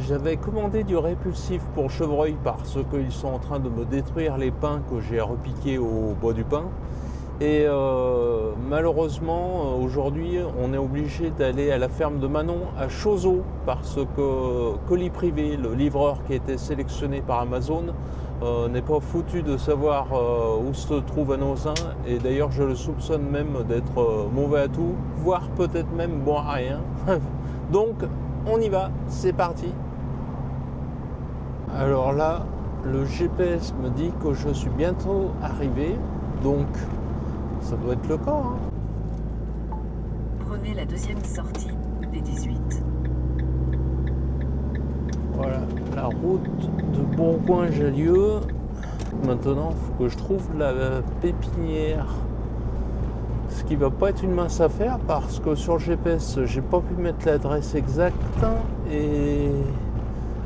J'avais commandé du répulsif pour chevreuil parce qu'ils sont en train de me détruire les pins que j'ai repiqués au bois du pin. Et malheureusement, aujourd'hui, on est obligé d'aller à la ferme de Manon à Chauzeau parce que Colis Privé, le livreur qui a été sélectionné par Amazon, n'est pas foutu de savoir où se trouve Anossin. Et d'ailleurs, je le soupçonne même d'être mauvais à tout, voire peut-être même bon à rien. Donc, on y va, c'est parti. Alors là, le GPS me dit que je suis bientôt arrivé, donc ça doit être le cas. Hein. Prenez la deuxième sortie des 18. Voilà, la route de Bourgoin-Jallieu. Maintenant, il faut que je trouve la pépinière. Ce qui va pas être une mince affaire parce que sur le GPS, j'ai pas pu mettre l'adresse exacte et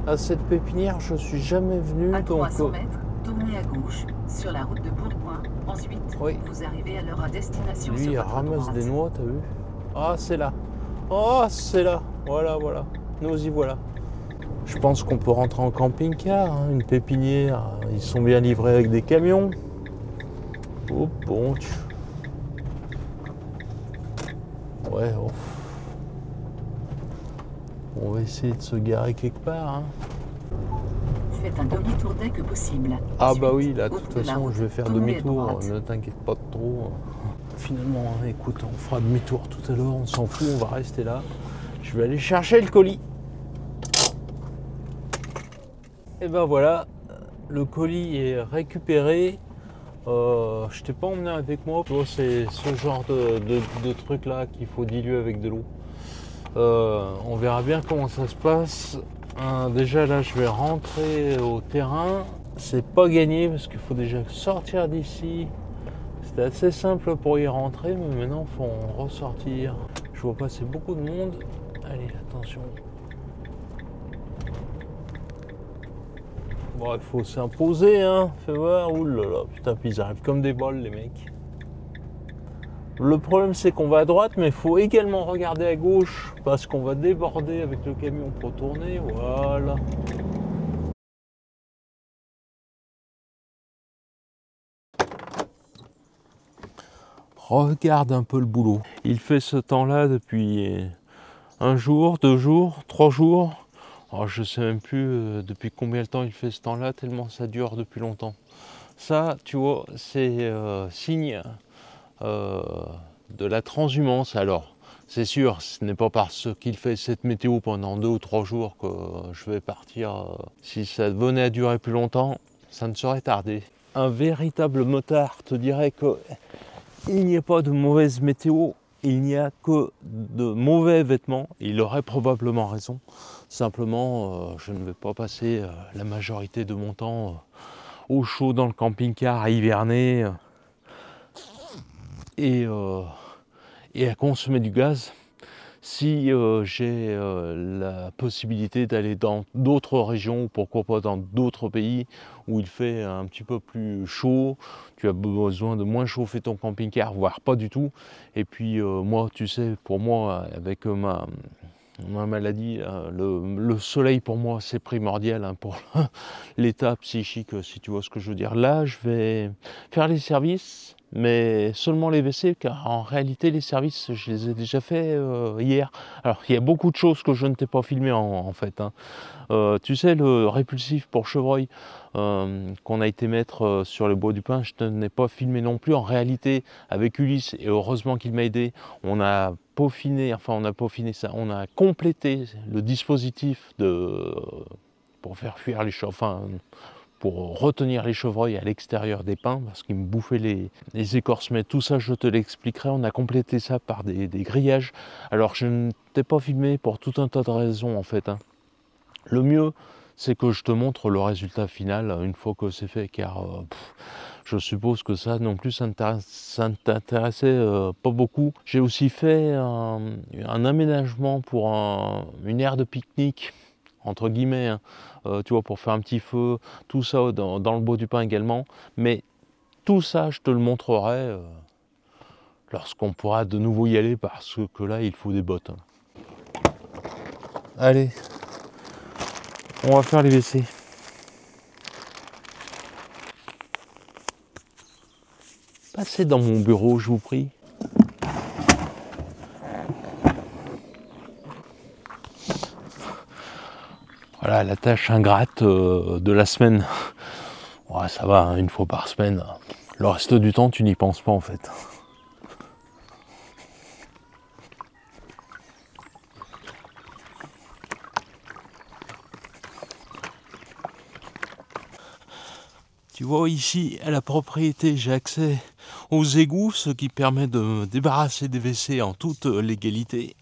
à cette pépinière, je suis jamais venu. À donc 300 mètres, tournez à gauche sur la route de Bourgoin. Ensuite, oui. Vous arrivez alors à destination. Lui, sur il votre ramasse droite. des noix, t'as vu? Ah, c'est là. Oh, c'est là. Voilà, voilà. Nous y voilà. Je pense qu'on peut rentrer en camping-car, hein, une pépinière. Ils sont bien livrés avec des camions. Oh, bon. Ouais, oh. On va essayer de se garer quelque part. Hein. Faites un demi-tour dès que possible. Ah Ensuite, bah oui, là, de route toute de la façon, route, je vais faire tournez à demi-tour. droite. Ne t'inquiète pas trop. Finalement, hein, écoute, on fera demi-tour tout à l'heure. On s'en fout, on va rester là. Je vais aller chercher le colis. Et ben voilà, le colis est récupéré. Je t'ai pas emmené avec moi. C'est ce genre de truc là qu'il faut diluer avec de l'eau. On verra bien comment ça se passe. Déjà là, je vais rentrer au terrain. C'est pas gagné parce qu'il faut déjà sortir d'ici. C'était assez simple pour y rentrer, mais maintenant il faut en ressortir. Je vois passer beaucoup de monde. Allez, attention. Bon, il faut s'imposer, hein. Fais voir. Ouh là là, putain, puis ils arrivent comme des bols, les mecs. Le problème, c'est qu'on va à droite, mais il faut également regarder à gauche parce qu'on va déborder avec le camion pour tourner. Voilà. Regarde un peu le boulot. Il fait ce temps-là depuis un jour, 2 jours, 3 jours. Alors, je sais même plus depuis combien de temps il fait ce temps-là, tellement ça dure depuis longtemps. Ça, tu vois, c'est signe de la transhumance. Alors, c'est sûr, ce n'est pas parce qu'il fait cette météo pendant 2 ou 3 jours que je vais partir. Si ça venait à durer plus longtemps, ça ne serait tardé. Un véritable motard te dirait qu'il n'y a pas de mauvaise météo, il n'y a que de mauvais vêtements. Il aurait probablement raison. Simplement, je ne vais pas passer la majorité de mon temps au chaud dans le camping-car à hiverner et à consommer du gaz. Si j'ai la possibilité d'aller dans d'autres régions, ou pourquoi pas dans d'autres pays où il fait un petit peu plus chaud, tu as besoin de moins chauffer ton camping-car, voire pas du tout. Et puis moi, tu sais, pour moi, avec ma maladie, le soleil pour moi c'est primordial hein, pour l'état psychique, si tu vois ce que je veux dire. Là, je vais faire les services, mais seulement les WC, car en réalité les services je les ai déjà fait hier. Alors il y a beaucoup de choses que je ne t'ai pas filmé en fait. Hein. Tu sais, le répulsif pour chevreuil qu'on a été mettre sur le bois du pin, je ne n'ai pas filmé non plus. En réalité, avec Ulysse, et heureusement qu'il m'a aidé, on a peaufiné ça, on a complété le dispositif pour faire fuir les pour retenir les chevreuils à l'extérieur des pins, parce qu'ils me bouffaient les écorces. Mais tout ça, je te l'expliquerai. On a complété ça par des grillages. Alors, je ne t'ai pas filmé pour tout un tas de raisons, en fait. Hein. Le mieux, c'est que je te montre le résultat final une fois que c'est fait, car je suppose que ça non plus, ça ne t'intéressait pas beaucoup. J'ai aussi fait un aménagement pour une aire de pique-nique, entre guillemets, hein, tu vois, pour faire un petit feu, tout ça dans le bois du pin également. Mais tout ça, je te le montrerai lorsqu'on pourra de nouveau y aller, parce que là, il faut des bottes. Hein. Allez. On va faire les WC. Passez dans mon bureau, je vous prie. Voilà la tâche ingrate de la semaine. Ouais, ça va, hein, une fois par semaine. Le reste du temps, tu n'y penses pas en fait. Tu vois ici, à la propriété, j'ai accès aux égouts, ce qui permet de me débarrasser des WC en toute légalité.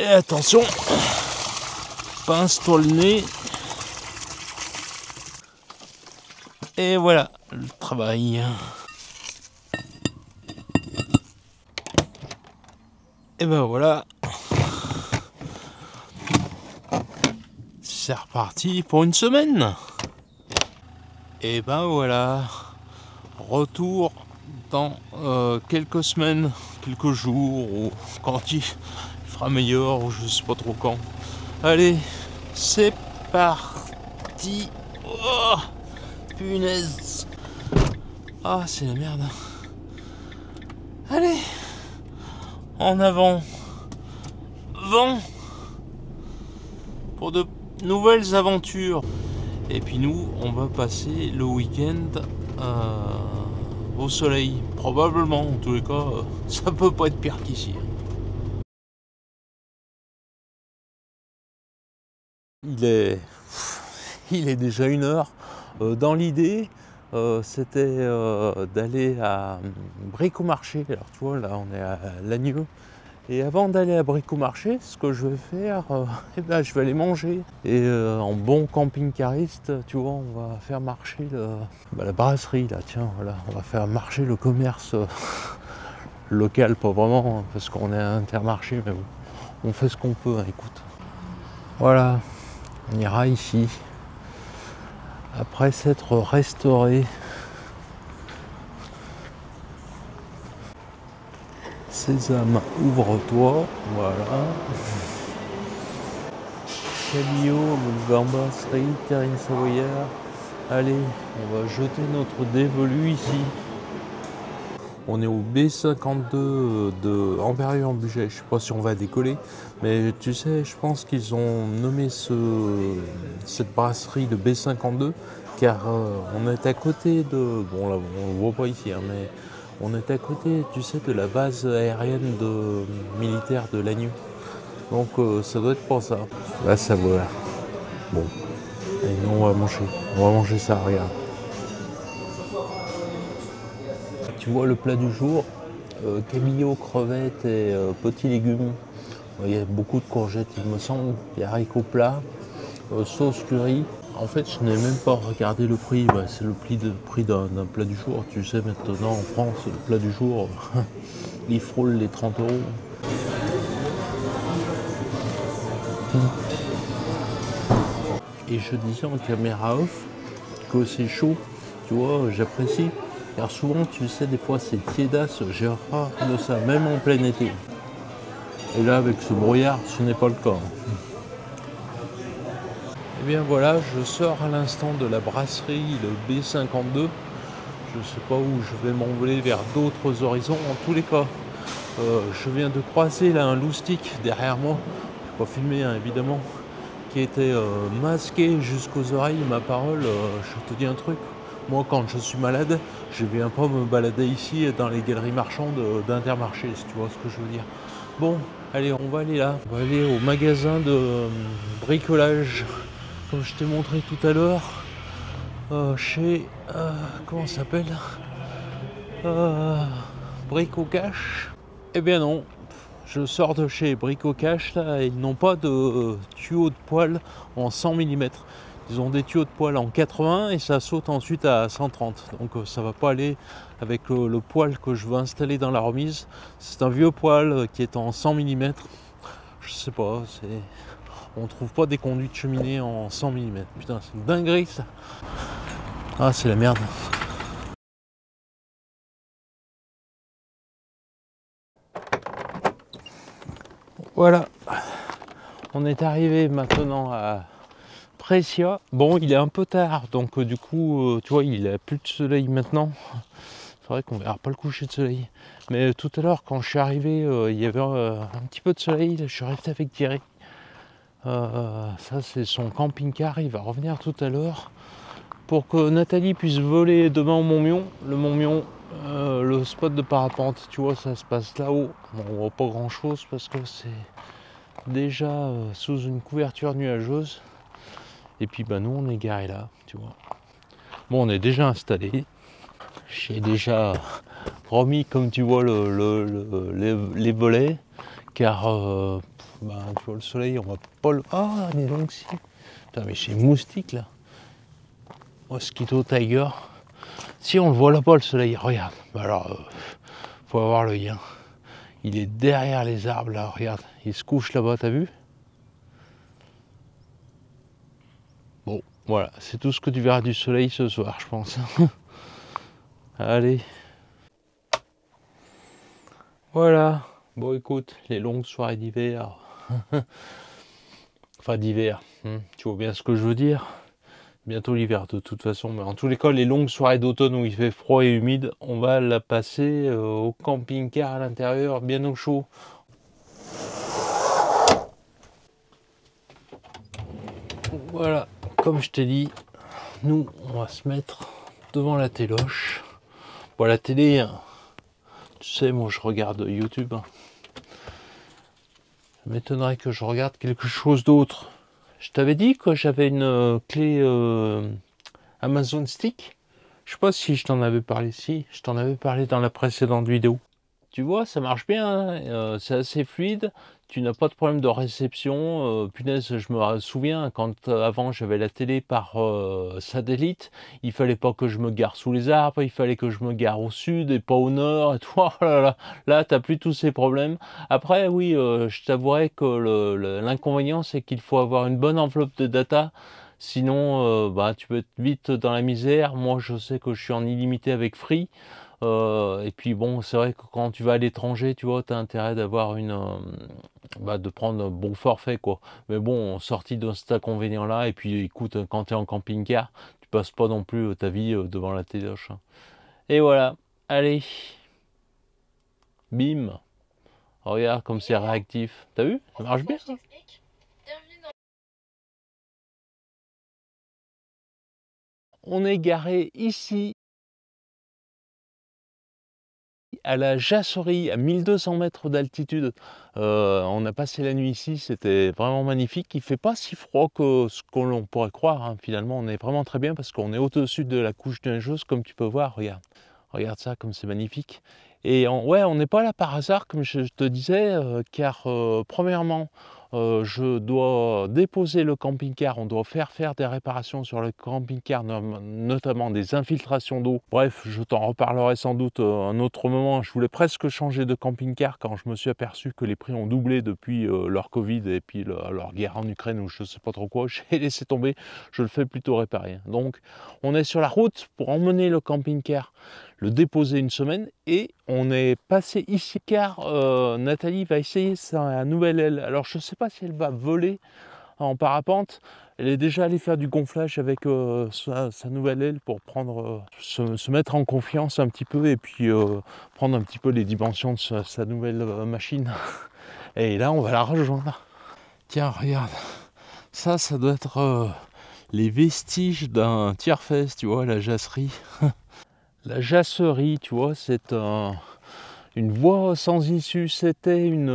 Et attention, pince-toi le nez. Et voilà, le travail. Et ben voilà. C'est reparti pour une semaine. Et ben voilà. Retour dans quelques semaines, quelques jours, ou quand il fera meilleur, ou je sais pas trop quand. Allez, c'est parti. Oh, punaise. Ah, c'est la merde. Allez, en avant. Vent pour de nouvelles aventures. Et puis nous, on va passer le week-end au soleil. Probablement, en tous les cas, ça peut pas être pire qu'ici. Il est déjà 1h. Dans l'idée, c'était d'aller à Bricomarché. Alors tu vois, là on est à Lagneux. Et avant d'aller à Bricomarché, ce que je vais faire, je vais aller manger. Et en bon camping-cariste, tu vois, on va faire marcher la brasserie, là, tiens, voilà. On va faire marcher le commerce local, pas vraiment, hein, parce qu'on est à Intermarché, mais bon, on fait ce qu'on peut, hein, écoute. Voilà, on ira ici. Après s'être restauré. Sésame, ouvre-toi, voilà. Camillo, Gambasserie, Terrine Savoyard. Allez, on va jeter notre dévolu ici. On est au B52 de Amberieu-en-Bugey. Je sais pas si on va décoller, mais tu sais, je pense qu'ils ont nommé cette brasserie de B52 car on est à côté de. Bon, là, on le voit pas ici, hein, mais on est à côté, tu sais, de la base aérienne militaire de Lagneux. Donc ça doit être pour ça. Là, ça va. Bon, et nous on va manger. On va manger ça, regarde. Tu vois le plat du jour, cabillaud, crevettes et petits légumes. Il y a beaucoup de courgettes, il me semble. Il y a haricots plats, sauce curry. En fait, je n'ai même pas regardé le prix. Bah, c'est le prix d'un plat du jour. Tu sais, maintenant en France, le plat du jour, il frôle les 30 €. Et je disais en caméra off que c'est chaud. Tu vois, j'apprécie. Car souvent, tu sais, des fois c'est tiédasse, j'ai rare de ça, même en plein été. Et là, avec ce brouillard, ce n'est pas le cas. Et bien voilà, je sors à l'instant de la brasserie, le B52. Je ne sais pas où je vais m'envoler vers d'autres horizons. En tous les cas, je viens de croiser là un loustic derrière moi. Je ne vais pas filmer, hein, évidemment, qui était masqué jusqu'aux oreilles. Ma parole, je te dis un truc. Moi, quand je suis malade, je viens pas me balader ici dans les galeries marchandes d'Intermarché, si tu vois ce que je veux dire. Bon, allez, on va aller là. On va aller au magasin de bricolage, comme je t'ai montré tout à l'heure, chez... comment ça s'appelle, Brico Cash. Eh bien non, je sors de chez Brico Cash, là, ils n'ont pas de tuyau de poêle en 100 mm. Ils ont des tuyaux de poêle en 80 et ça saute ensuite à 130. Donc ça va pas aller avec le poêle que je veux installer dans la remise. C'est un vieux poêle qui est en 100 mm. Je sais pas, on trouve pas des conduits de cheminée en 100 mm. Putain, c'est une dinguerie ça. Ah, c'est la merde. Voilà, on est arrivé maintenant à Brescia. Bon, il est un peu tard, donc du coup, tu vois, il n'y a plus de soleil maintenant. C'est vrai qu'on verra pas le coucher de soleil. Mais tout à l'heure, quand je suis arrivé, il y avait un petit peu de soleil. Je suis resté avec Thierry. Ça, c'est son camping-car. Il va revenir tout à l'heure pour que Nathalie puisse voler demain au Mont-Mion. Le Mont-Mion, le spot de parapente, tu vois, ça se passe là-haut. Bon, on voit pas grand-chose parce que c'est déjà sous une couverture nuageuse. Et puis, bah, nous, on est garé là, tu vois. Bon, on est déjà installé. J'ai déjà remis, comme tu vois, les volets, car bah, tu vois, le soleil, on va pas le... Ah, dis donc si. Putain, mais c'est moustique là. Mosquito Tiger. Si on le voit là pas le soleil, regarde. Bah alors, faut avoir le lien. Il est derrière les arbres là, regarde. Il se couche là-bas, t'as vu? Bon, voilà, c'est tout ce que tu verras du soleil ce soir, je pense. Allez. Voilà. Bon, écoute, les longues soirées d'hiver. Enfin, d'hiver. Tu vois bien ce que je veux dire. Bientôt l'hiver de toute façon, mais en tous les cas, les longues soirées d'automne où il fait froid et humide, on va la passer au camping-car à l'intérieur, bien au chaud. Voilà, comme je t'ai dit, nous, on va se mettre devant la téloche. Bon, la télé, hein, tu sais, moi je regarde YouTube. Ça m'étonnerait que je regarde quelque chose d'autre. Je t'avais dit que j'avais une clé Amazon Stick. Je sais pas si je t'en avais parlé, si je t'en avais parlé dans la précédente vidéo. Tu vois, ça marche bien, hein, c'est assez fluide, tu n'as pas de problème de réception. Punaise, je me souviens quand avant j'avais la télé par satellite, il fallait pas que je me gare sous les arbres, il fallait que je me gare au sud et pas au nord et tout. Oh là, t'as plus tous ces problèmes. Après, oui, je t'avouerai que l'inconvénient, c'est qu'il faut avoir une bonne enveloppe de data. Sinon, bah, tu peux être vite dans la misère. Moi, je sais que je suis en illimité avec Free. Et puis bon, c'est vrai que quand tu vas à l'étranger, tu vois, tu as intérêt d'avoir de prendre un bon forfait, quoi. Mais bon, sorti de cet inconvénient-là, et puis écoute, quand tu es en camping-car, tu passes pas non plus ta vie devant la téloche. Et voilà, allez, bim, regarde comme c'est réactif. T'as vu? Ça marche bien. On est garé ici à la Jasserie, à 1200 mètres d'altitude. On a passé la nuit ici, c'était vraiment magnifique. Il fait pas si froid que ce qu'on pourrait croire, hein. Finalement, on est vraiment très bien parce qu'on est au-dessus de la couche nuageuse, comme tu peux voir. Regarde, regarde ça, comme c'est magnifique. Et ouais, on n'est pas là par hasard, comme je te disais, car premièrement, je dois déposer le camping-car, on doit faire des réparations sur le camping-car, notamment des infiltrations d'eau. Bref, je t'en reparlerai sans doute un autre moment. Je voulais presque changer de camping-car quand je me suis aperçu que les prix ont doublé depuis leur Covid et puis leur guerre en Ukraine ou je sais pas trop quoi. J'ai laissé tomber, je le fais plutôt réparer. Donc, on est sur la route pour emmener le camping-car, le déposer une semaine et on est passé ici car Nathalie va essayer sa nouvelle aile. Alors je ne sais pas si elle va voler en parapente. Elle est déjà allée faire du gonflage avec sa nouvelle aile pour prendre, se mettre en confiance un petit peu et puis prendre un petit peu les dimensions de sa nouvelle machine. Et là on va la rejoindre. Tiens regarde, ça doit être les vestiges d'un tiers-fest, tu vois, la jasserie. La jasserie, tu vois, c'est une voie sans issue. C'était une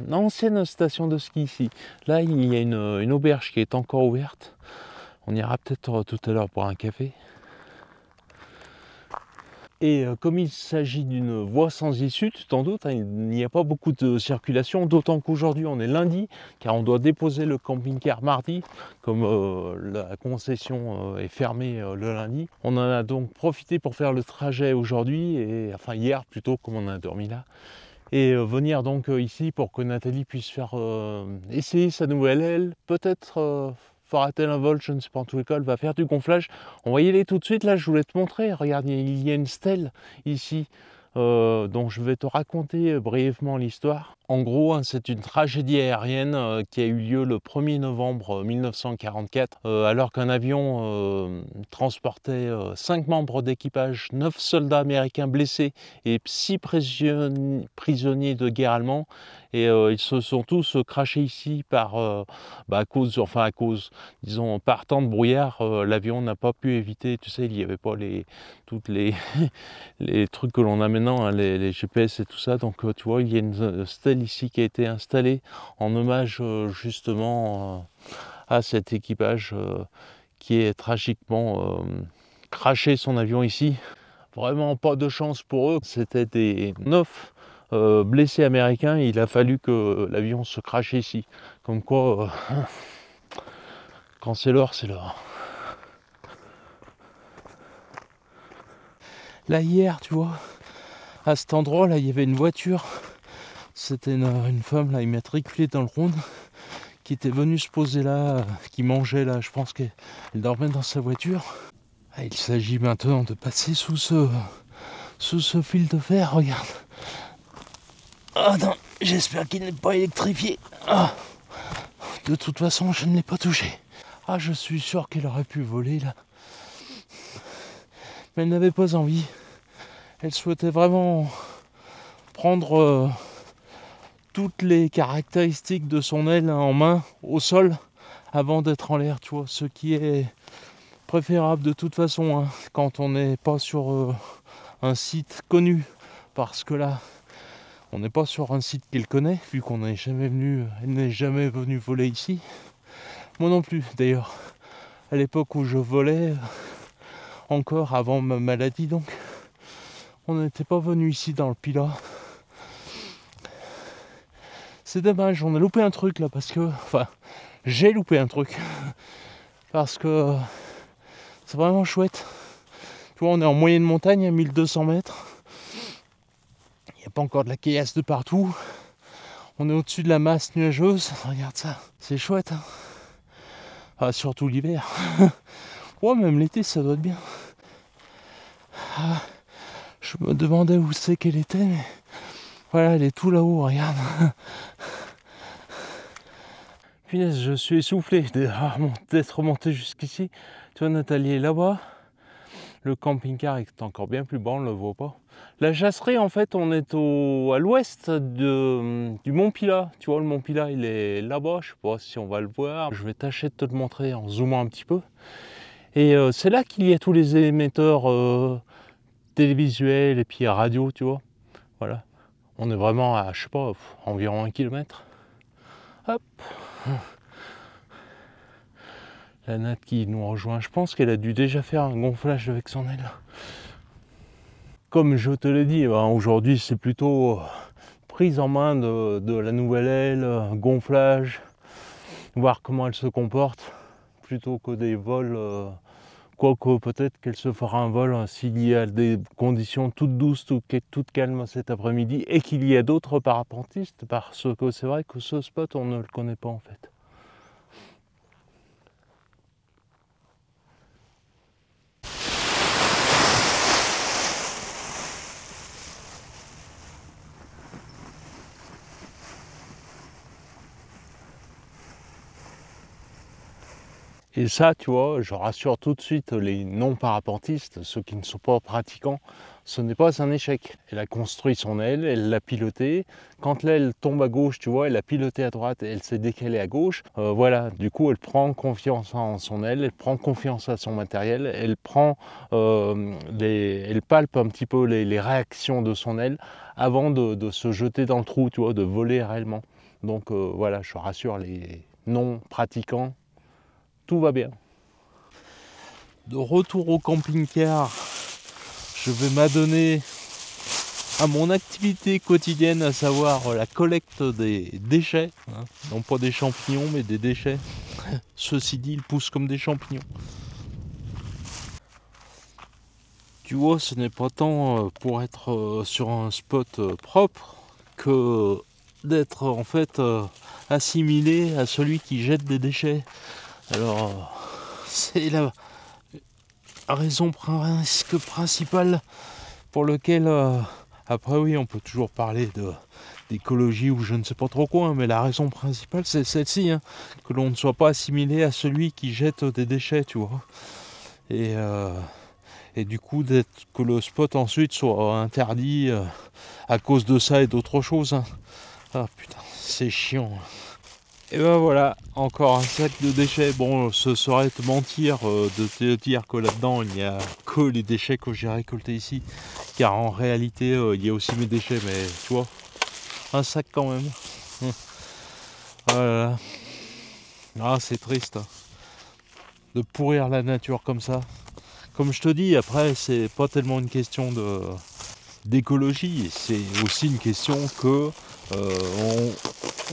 ancienne station de ski ici. Là, il y a une auberge qui est encore ouverte. On ira peut-être tout à l'heure pour un café. Et comme il s'agit d'une voie sans issue, tu t'en doutes, hein, il n'y a pas beaucoup de circulation, d'autant qu'aujourd'hui on est lundi, car on doit déposer le camping-car mardi, comme la concession est fermée le lundi. On en a donc profité pour faire le trajet aujourd'hui, et enfin hier plutôt, comme on a dormi là, et venir donc ici pour que Nathalie puisse faire essayer sa nouvelle aile, peut-être fera-t-elle un vol, je ne sais pas, en tous les cas, elle va faire du gonflage. On va y aller tout de suite, là je voulais te montrer, regarde, il y a une stèle ici, dont je vais te raconter brièvement l'histoire. En gros, hein, c'est une tragédie aérienne qui a eu lieu le 1er novembre 1944, alors qu'un avion transportait 5 membres d'équipage, 9 soldats américains blessés et 6 prisonniers de guerre allemands. Et ils se sont tous crashés ici à cause, disons, par temps de brouillard, l'avion n'a pas pu éviter, tu sais, il n'y avait pas toutes les trucs que l'on a maintenant, hein, les GPS et tout ça. Donc tu vois, il y a une stèle ici qui a été installée en hommage justement à cet équipage qui est tragiquement crashé son avion ici. Vraiment pas de chance pour eux, c'était des 9 blessés américains, il a fallu que l'avion se crache ici. Comme quoi, quand c'est l'heure, c'est l'heure. Là hier, tu vois, à cet endroit là, il y avait une voiture. C'était une femme là, immatriculée dans le Rhône, qui était venue se poser là, qui mangeait là. Je pense qu'elle dormait dans sa voiture. Ah, il s'agit maintenant de passer sous ce fil de fer, regarde. Ah non, j'espère qu'il n'est pas électrifié. Ah, de toute façon, je ne l'ai pas touché. Ah, je suis sûr qu'elle aurait pu voler là. Mais elle n'avait pas envie. Elle souhaitait vraiment prendre toutes les caractéristiques de son aile en main, au sol, avant d'être en l'air, tu vois. Ce qui est préférable de toute façon, hein, quand on n'est pas sur un site connu. Parce que là, on n'est pas sur un site qu'elle connaît, vu qu'on n'est jamais venu, elle n'est jamais venue voler ici. Moi non plus, d'ailleurs. À l'époque où je volais, encore avant ma maladie donc, on n'était pas venu ici dans le Pilat. C'est dommage, on a loupé un truc là parce que... Enfin, j'ai loupé un truc. Parce que c'est vraiment chouette. Tu vois, on est en moyenne montagne à 1200 mètres. Il n'y a pas encore de la caillasse de partout. On est au-dessus de la masse nuageuse. Regarde ça, c'est chouette. Hein, ah, surtout l'hiver. Ouais, même l'été, ça doit être bien. Ah, je me demandais où c'est qu'elle était, mais voilà, elle est tout là-haut, regarde. Punaise, je suis essoufflé d'être remonté jusqu'ici. Tu vois, Nathalie est là-bas. Le camping-car est encore bien plus bas, on ne le voit pas. La Jasserie, en fait, on est à l'ouest du Mont Pilat. Tu vois, le Mont Pilat, il est là-bas. Je ne sais pas si on va le voir. Je vais tâcher de te le montrer en zoomant un petit peu. Et c'est là qu'il y a tous les émetteurs télévisuels et puis radio, tu vois. Voilà. On est vraiment à, je sais pas, environ 1 kilomètre. Hop. La Nat qui nous rejoint, je pense qu'elle a dû déjà faire un gonflage avec son aile. Comme je te l'ai dit, aujourd'hui c'est plutôt prise en main de la nouvelle aile, gonflage, voir comment elle se comporte, plutôt que des vols, quoique peut-être qu'elle se fera un vol s'il y a des conditions toutes douces, toutes calmes cet après-midi, et qu'il y a d'autres parapentistes, parce que c'est vrai que ce spot on ne le connaît pas en fait. Et ça, tu vois, je rassure tout de suite les non-parapentistes, ceux qui ne sont pas pratiquants, ce n'est pas un échec. Elle a construit son aile, elle l'a pilotée. Quand l'aile tombe à gauche, tu vois, elle a piloté à droite et elle s'est décalée à gauche. Voilà, du coup, elle prend confiance en son aile, elle prend confiance à son matériel, elle palpe un petit peu les réactions de son aile avant de se jeter dans le trou, tu vois, de voler réellement. Donc voilà, je rassure les non-pratiquants. Tout va bien. De retour au camping-car, je vais m'adonner à mon activité quotidienne, à savoir la collecte des déchets. Hein. Non pas des champignons, mais des déchets. Ceci dit, ils poussent comme des champignons. Tu vois, ce n'est pas tant pour être sur un spot propre que d'être en fait assimilé à celui qui jette des déchets. Alors, c'est la raison principale pour laquelle Après oui, on peut toujours parler d'écologie ou je ne sais pas trop quoi, hein, mais la raison principale c'est celle-ci, hein, que l'on ne soit pas assimilé à celui qui jette des déchets, tu vois. Et du coup que le spot ensuite soit interdit à cause de ça et d'autres choses, hein. Ah putain, c'est chiant. Et ben voilà, encore un sac de déchets. Bon, ce serait te mentir de te dire que là-dedans il n'y a que les déchets que j'ai récoltés ici. Car en réalité, il y a aussi mes déchets, mais tu vois, un sac quand même. Voilà. Ah, c'est triste hein, de pourrir la nature comme ça. Comme je te dis, après, c'est pas tellement une question d'écologie, c'est aussi une question que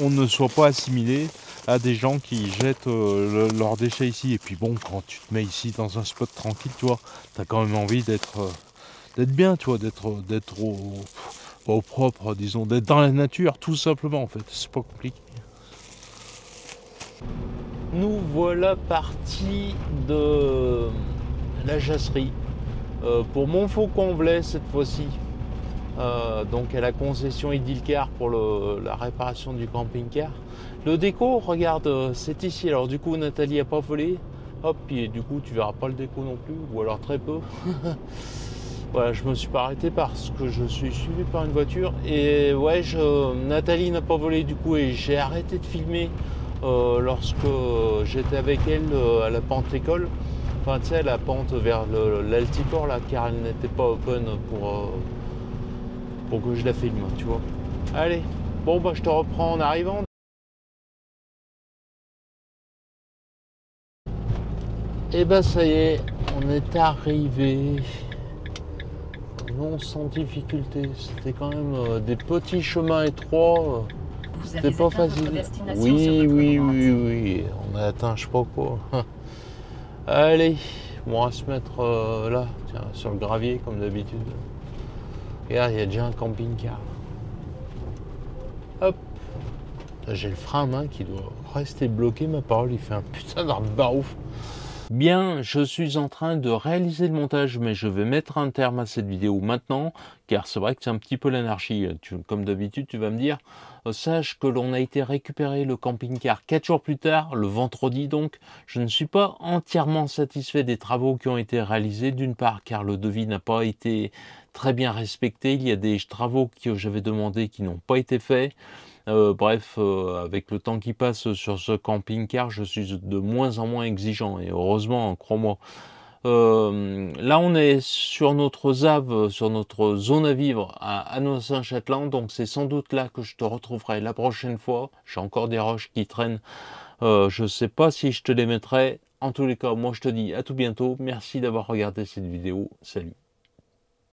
on ne soit pas assimilé à des gens qui jettent leurs déchets ici. Et puis bon, quand tu te mets ici dans un spot tranquille, tu vois, t'as quand même envie d'être bien, tu vois, d'être au propre, disons, d'être dans la nature, tout simplement en fait. C'est pas compliqué. Nous voilà partis de la jasserie pour Montfaucon-en-Velay cette fois-ci. Donc à la concession Idilcar pour la réparation du camping-car. Le déco, regarde, c'est ici. Alors du coup, Nathalie a pas volé. Hop, et du coup, tu verras pas le déco non plus, ou alors très peu. Voilà, je me suis pas arrêté parce que je suis suivi par une voiture. Et ouais, Nathalie n'a pas volé du coup, et j'ai arrêté de filmer lorsque j'étais avec elle à la pente école. Enfin, tu sais, la pente vers l'altiport là, car elle n'était pas open pour que je la filme, tu vois. Allez, bon bah je te reprends en arrivant. Et bah ça y est, on est arrivé. Non sans difficulté. C'était quand même des petits chemins étroits. C'était pas facile. Oui. On a atteint je sais pas quoi. Allez, on va se mettre là, tiens, sur le gravier comme d'habitude. Regarde, il y a déjà un camping-car. Hop. J'ai le frein à main qui doit rester bloqué, ma parole, il fait un putain d'arbre barouf. Bien, je suis en train de réaliser le montage, mais je vais mettre un terme à cette vidéo maintenant, car c'est vrai que c'est un petit peu l'anarchie. Comme d'habitude, tu vas me dire, sache que l'on a été récupérer le camping-car 4 jours plus tard, le vendredi donc. Je ne suis pas entièrement satisfait des travaux qui ont été réalisés, d'une part car le devis n'a pas été très bien respecté. Il y a des travaux que j'avais demandé qui n'ont pas été faits. Bref, avec le temps qui passe sur ce camping-car, je suis de moins en moins exigeant, et heureusement, crois-moi. Là, on est sur notre ZAV, sur notre zone à vivre à Anneau-Saint-Châtelain, donc c'est sans doute là que je te retrouverai la prochaine fois. J'ai encore des roches qui traînent. Je ne sais pas si je te les mettrai. En tous les cas, moi je te dis à tout bientôt. Merci d'avoir regardé cette vidéo. Salut.